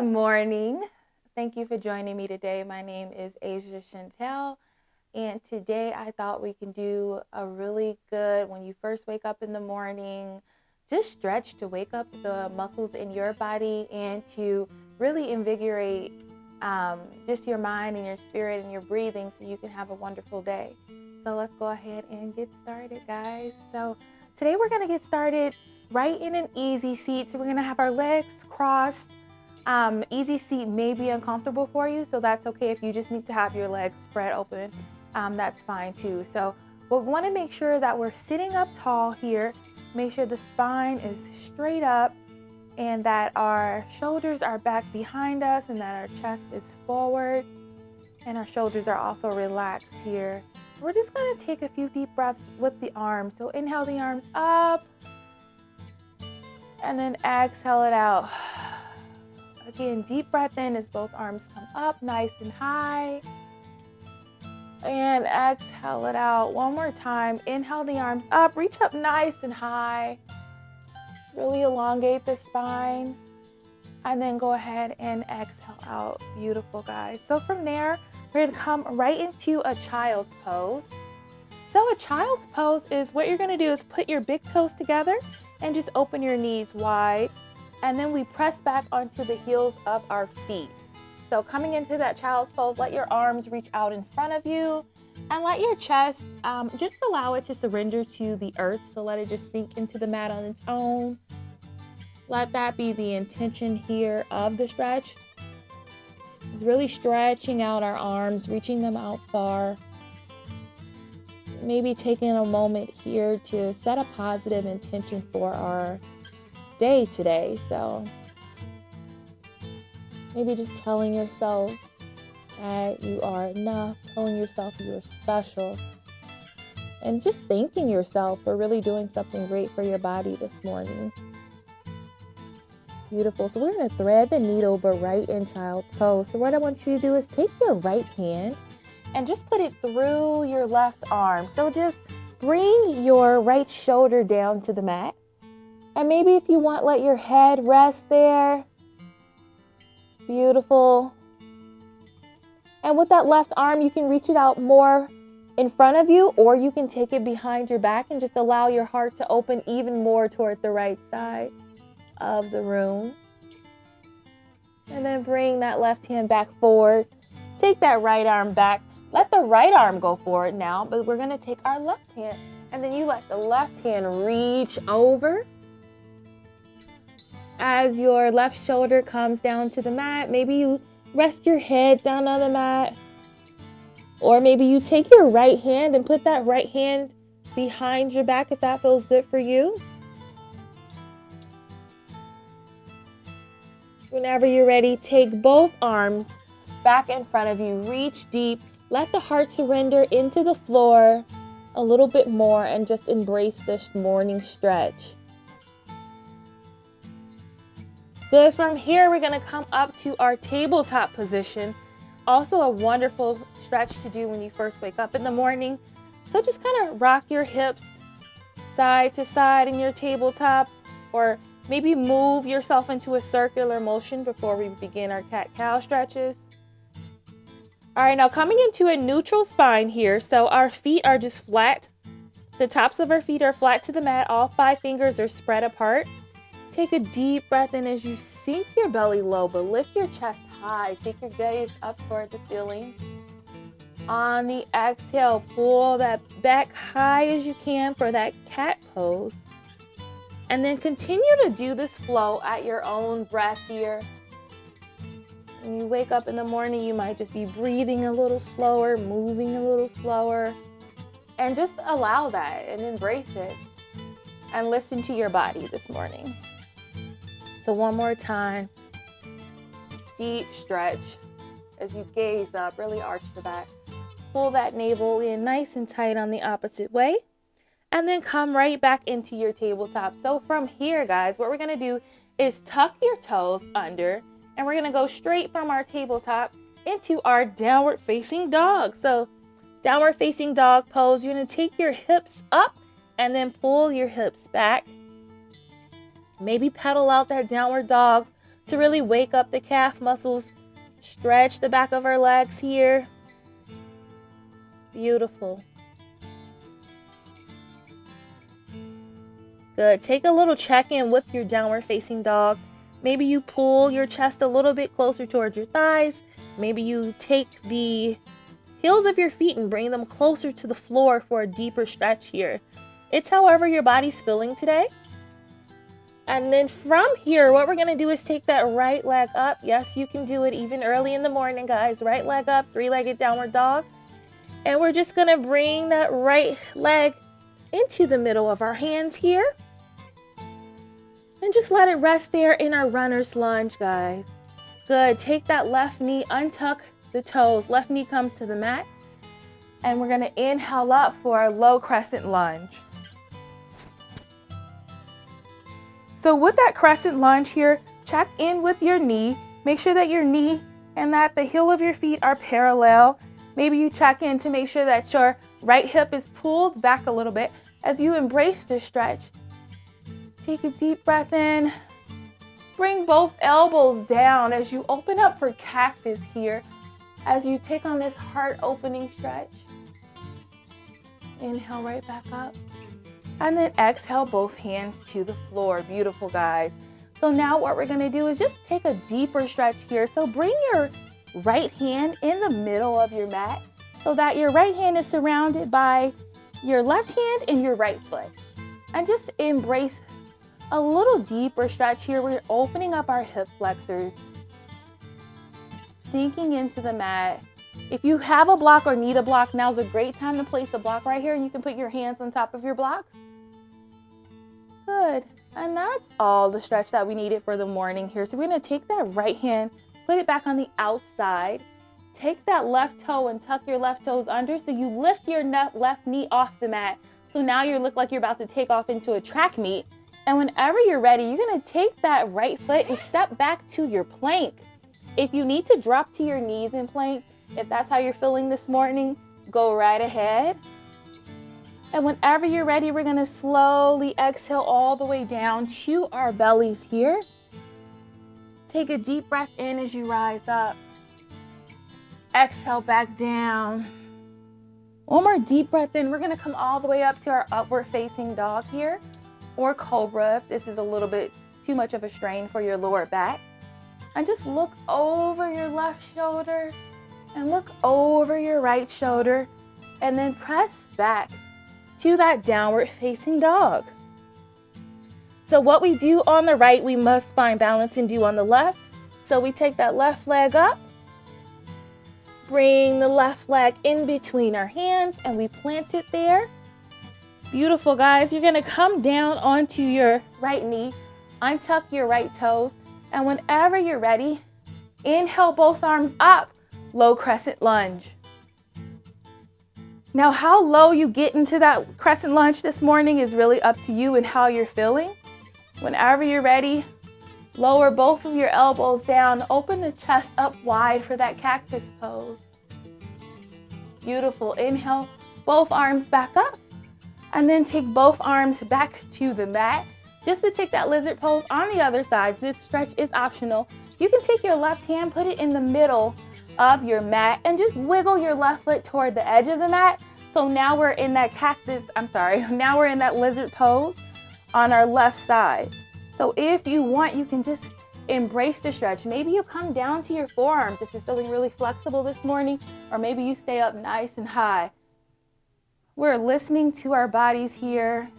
Good morning. Thank you for joining me today. My name is Asia Chantel, and today I thought we can do a really good, when you first wake up in the morning, just stretch to wake up the muscles in your body and to really invigorate just your mind and your spirit and your breathing so you can have a wonderful day. So let's go ahead and get started, guys. So today we're going to get started right in an easy seat. So we're going to have our legs crossed. Easy seat may be uncomfortable for you, so that's okay. If you just need to have your legs spread open, that's fine too. So we want to make sure that we're sitting up tall here. Make sure the spine is straight up and that our shoulders are back behind us and that our chest is forward and our shoulders are also relaxed here. We're just going to take a few deep breaths with the arms. So inhale the arms up and then exhale it out. Again, deep breath in as both arms come up nice and high. And exhale it out. One more time. Inhale the arms up. Reach up nice and high. Really elongate the spine. And then go ahead and exhale out. Beautiful, guys. So from there, we're going to come right into a child's pose. So a child's pose is what you're going to do is put your big toes together and just open your knees wide. And then we press back onto the heels of our feet. So coming into that child's pose, let your arms reach out in front of you and let your chest, just allow it to surrender to the earth. So let it just sink into the mat on its own. Let that be the intention here of the stretch. It's really stretching out our arms, reaching them out far. Maybe taking a moment here to set a positive intention for our day today. So maybe just telling yourself that you are enough, telling yourself you're special, and just thanking yourself for really doing something great for your body this morning. Beautiful. So we're going to thread the needle, but right in child's pose. So what I want you to do is take your right hand and just put it through your left arm. So just bring your right shoulder down to the mat. And maybe if you want, let your head rest there. Beautiful. And with that left arm, you can reach it out more in front of you, or you can take it behind your back and just allow your heart to open even more toward the right side of the room. And then bring that left hand back forward. Take that right arm back. Let the right arm go forward now, but we're going to take our left hand. And then you let the left hand reach over. As your left shoulder comes down to the mat, maybe you rest your head down on the mat. Or maybe you take your right hand and put that right hand behind your back if that feels good for you. Whenever you're ready, take both arms back in front of you. Reach deep. Let the heart surrender into the floor a little bit more and just embrace this morning stretch. Good. From here, we're going to come up to our tabletop position. Also a wonderful stretch to do when you first wake up in the morning. So just kind of rock your hips side to side in your tabletop, or maybe move yourself into a circular motion before we begin our cat-cow stretches. All right, now coming into a neutral spine here. So our feet are just flat. The tops of our feet are flat to the mat. All 5 fingers are spread apart. Take a deep breath in as you sink your belly low, but lift your chest high. Take your gaze up toward the ceiling. On the exhale, pull that back high as you can for that cat pose. And then continue to do this flow at your own breath here. When you wake up in the morning, you might just be breathing a little slower, moving a little slower. And just allow that and embrace it. And listen to your body this morning. So one more time, deep stretch as you gaze up, really arch the back. Pull that navel in nice and tight on the opposite way. And then come right back into your tabletop. So from here, guys, what we're going to do is tuck your toes under. And we're going to go straight from our tabletop into our downward facing dog. So downward facing dog pose, you're going to take your hips up and then pull your hips back. Maybe pedal out that downward dog to really wake up the calf muscles. Stretch the back of our legs here. Beautiful. Good. Take a little check-in with your downward facing dog. Maybe you pull your chest a little bit closer towards your thighs. Maybe you take the heels of your feet and bring them closer to the floor for a deeper stretch here. It's however your body's feeling today. And then from here, what we're going to do is take that right leg up. Yes, you can do it even early in the morning, guys. Right leg up, three-legged downward dog. And we're just going to bring that right leg into the middle of our hands here. And just let it rest there in our runner's lunge, guys. Good. Take that left knee, untuck the toes. Left knee comes to the mat. And we're going to inhale up for our low crescent lunge. So with that crescent lunge here, check in with your knee. Make sure that your knee and that the heel of your feet are parallel. Maybe you check in to make sure that your right hip is pulled back a little bit as you embrace this stretch. Take a deep breath in. Bring both elbows down as you open up for cactus here. As you take on this heart opening stretch. Inhale right back up. And then exhale both hands to the floor. Beautiful, guys. So now what we're going to do is just take a deeper stretch here. So bring your right hand in the middle of your mat so that your right hand is surrounded by your left hand and your right foot. And just embrace a little deeper stretch here. We're opening up our hip flexors, sinking into the mat. If you have a block or need a block, now's a great time to place a block right here. You can put your hands on top of your blocks. Good. And that's all the stretch that we needed for the morning here. So we're going to take that right hand, put it back on the outside. Take that left toe and tuck your left toes under so you lift your left knee off the mat. So now you look like you're about to take off into a track meet. And whenever you're ready, you're going to take that right foot and step back to your plank. If you need to drop to your knees in plank, if that's how you're feeling this morning, go right ahead. And whenever you're ready, we're going to slowly exhale all the way down to our bellies here. Take a deep breath in as you rise up. Exhale back down. One more deep breath in. We're going to come all the way up to our upward facing dog here, or cobra if this is a little bit too much of a strain for your lower back. And just look over your left shoulder and look over your right shoulder and then press back to that downward facing dog. So what we do on the right, we must find balance and do on the left. So we take that left leg up, bring the left leg in between our hands and we plant it there. Beautiful, guys. You're going to come down onto your right knee, untuck your right toes, and whenever you're ready, inhale both arms up, low crescent lunge. Now, how low you get into that crescent lunge this morning is really up to you and how you're feeling. Whenever you're ready, lower both of your elbows down, open the chest up wide for that cactus pose. Beautiful. Inhale, both arms back up, and then take both arms back to the mat. Just to take that lizard pose on the other side. This stretch is optional. You can take your left hand, put it in the middle of your mat, and just wiggle your left foot toward the edge of the mat. So now we're in that now we're in that lizard pose on our left side. So if you want, you can just embrace the stretch. Maybe you come down to your forearms if you're feeling really flexible this morning, or maybe you stay up nice and high. We're listening to our bodies here.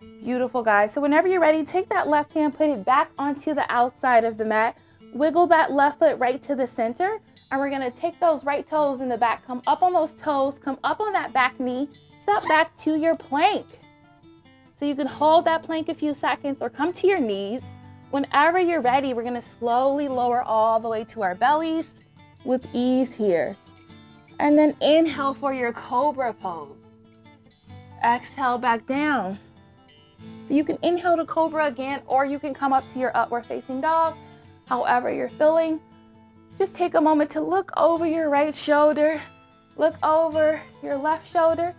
Beautiful, guys. So whenever you're ready, take that left hand, put it back onto the outside of the mat. Wiggle that left foot right to the center. And we're going to take those right toes in the back. Come up on those toes. Come up on that back knee. Step back to your plank. So you can hold that plank a few seconds or come to your knees. Whenever you're ready, we're going to slowly lower all the way to our bellies with ease here. And then inhale for your Cobra Pose. Exhale back down. So you can inhale to Cobra again, or you can come up to your upward facing dog. However you're feeling, just take a moment to look over your right shoulder, look over your left shoulder,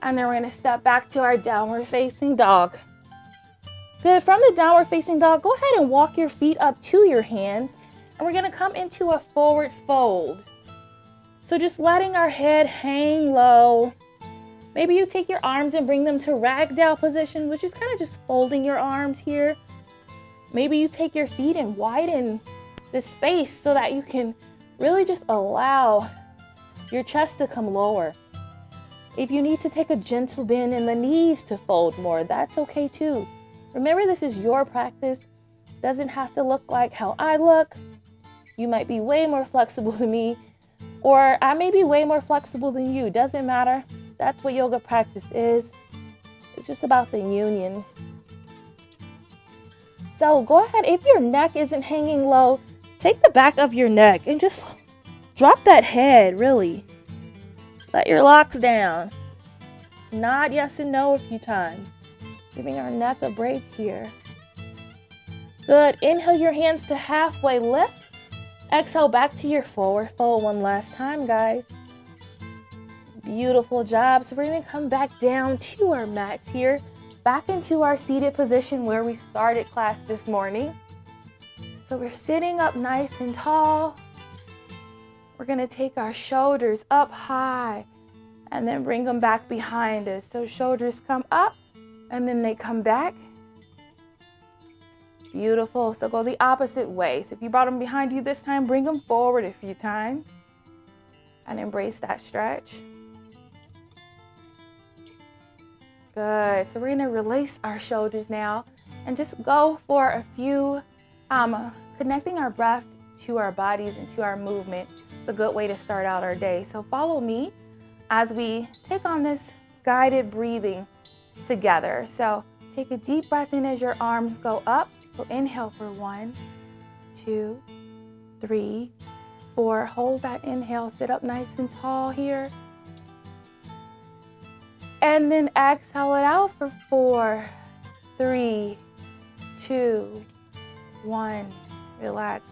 and then we're going to step back to our downward facing dog. Good. From the downward facing dog, go ahead and walk your feet up to your hands. And we're going to come into a forward fold. So just letting our head hang low. Maybe you take your arms and bring them to ragdoll position, which is kind of just folding your arms here. Maybe you take your feet and widen the space so that you can really just allow your chest to come lower. If you need to take a gentle bend in the knees to fold more, that's okay too. Remember, this is your practice. It doesn't have to look like how I look. You might be way more flexible than me, or I may be way more flexible than you. Doesn't matter. That's what yoga practice is. It's just about the union. So go ahead, if your neck isn't hanging low, take the back of your neck and just drop that head, really. Let your locks down. Nod yes and no a few times. Giving our neck a break here. Good. Inhale your hands to halfway lift. Exhale back to your forward fold one last time, guys. Beautiful job. So we're going to come back down to our mats here. Back into our seated position where we started class this morning. So we're sitting up nice and tall. We're going to take our shoulders up high and then bring them back behind us. So shoulders come up and then they come back. Beautiful. So go the opposite way. So if you brought them behind you this time, bring them forward a few times and embrace that stretch. Good. So we're going to release our shoulders now and just go for a few connecting our breath to our bodies and to our movement. It's a good way to start out our day. So follow me as we take on this guided breathing together. So take a deep breath in as your arms go up. So inhale for 1, 2, 3, 4. Hold that inhale. Sit up nice and tall here. And then exhale it out for 4, 3, 2, 1. Relax.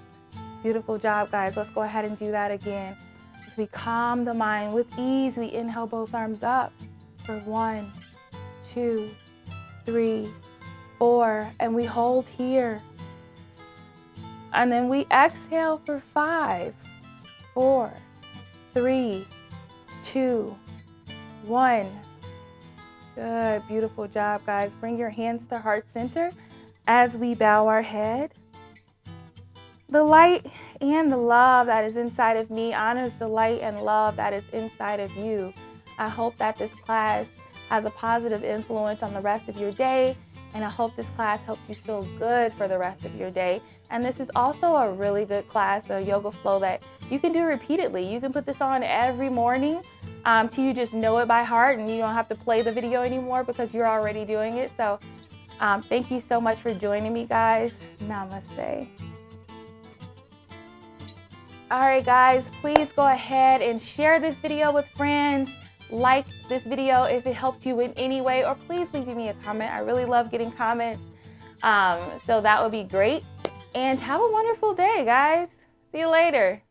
Beautiful job, guys. Let's go ahead and do that again. As we calm the mind with ease, we inhale both arms up for 1, 2, 3, 4. And we hold here. And then we exhale for 5, 4, 3, 2, 1. Good. Beautiful job, guys. Bring your hands to heart center as we bow our head. The light and the love that is inside of me honors the light and love that is inside of you. I hope that this class has a positive influence on the rest of your day, and I hope this class helps you feel good for the rest of your day. And this is also a really good class, a yoga flow that you can do repeatedly. You can put this on every morning till you just know it by heart, and you don't have to play the video anymore because you're already doing it. So thank you so much for joining me, guys. Namaste. All right, guys, please go ahead and share this video with friends. Like this video if it helped you in any way, or please leave me a comment. I really love getting comments, so that would be great. And have a wonderful day, guys. See you later.